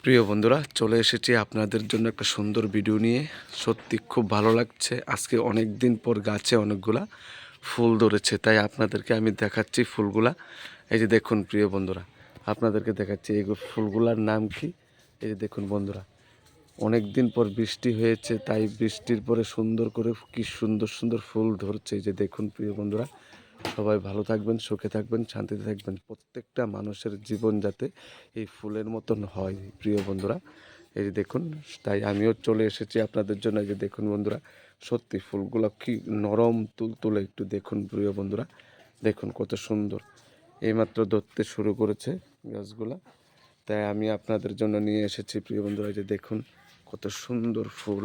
প্রিয় বন্ধুরা, চলে এসেছি আপনাদের জন্য একটা সুন্দর ভিডিও নিয়ে। সত্যি খুব ভালো লাগছে। আজকে অনেক দিন পর গাছে অনেকগুলা ফুল ধরেছে, তাই আপনাদেরকে আমি দেখাচ্ছি ফুলগুলা। এই যে দেখুন প্রিয় বন্ধুরা, আপনাদেরকে দেখাচ্ছি এই ফুলগুলার নাম কি। এই যে দেখুন বন্ধুরা, অনেক দিন পর বৃষ্টি হয়েছে, তাই বৃষ্টির পরে সুন্দর করে কি সুন্দর সুন্দর ফুল ধরছে। এই যে দেখুন প্রিয় বন্ধুরা, সবাই ভালো থাকবেন, সুখে থাকবেন, শান্তিতে থাকবেন। প্রত্যেকটা মানুষের জীবন যাতে এই ফুলের মতন হয় প্রিয় বন্ধুরা। এই যে দেখুন, তাই আমিও চলে এসেছি আপনাদের জন্য। এই যে দেখুন বন্ধুরা, সত্যি ফুলগুলো কি নরম তুলতুলে, একটু দেখুন প্রিয় বন্ধুরা। দেখুন কত সুন্দর, এইমাত্র ধরতে শুরু করেছে গাছগুলা। তাই আমি আপনাদের জন্য নিয়ে এসেছি প্রিয় বন্ধুরা। এই যে দেখুন কত সুন্দর ফুল।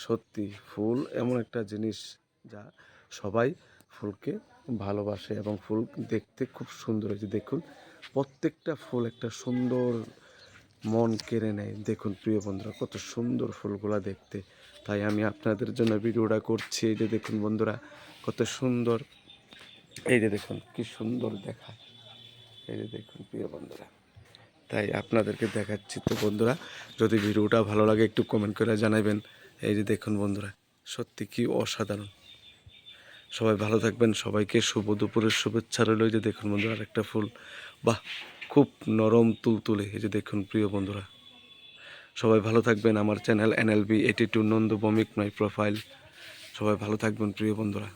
সত্যি ফুল এমন একটা জিনিস যা সবাই ফুলকে ভালোবাসে এবং ফুল দেখতে খুব সুন্দর। এই যে দেখুন, প্রত্যেকটা ফুল একটা সুন্দর মন কেড়ে নেয়। দেখুন প্রিয় বন্ধুরা, কত সুন্দর ফুলগুলা দেখতে। তাই আমি আপনাদের জন্য ভিডিওটা করছি। এই যে দেখুন বন্ধুরা, কত সুন্দর। এই যে দেখুন কি সুন্দর দেখায়। এই যে দেখুন প্রিয় বন্ধুরা, তাই আপনাদেরকে দেখাচ্ছি। তো বন্ধুরা, যদি ভিডিওটা ভালো লাগে একটু কমেন্ট করে জানাবেন। এই যে দেখুন বন্ধুরা, সত্যি কি অসাধারণ। সবাই ভালো থাকবেন, সবাইকে শুভ দুপুরের শুভেচ্ছা রইল। এই যে দেখুন বন্ধুরা, আরেকটা ফুল, বাহ, খুব নরম তুলতুলে। এই যে দেখুন প্রিয় বন্ধুরা, সবাই ভালো থাকবেন। আমার চ্যানেল NLB 82 নন্দ ভৌমিক মাই প্রোফাইল। সবাই ভালো থাকবেন প্রিয় বন্ধুরা।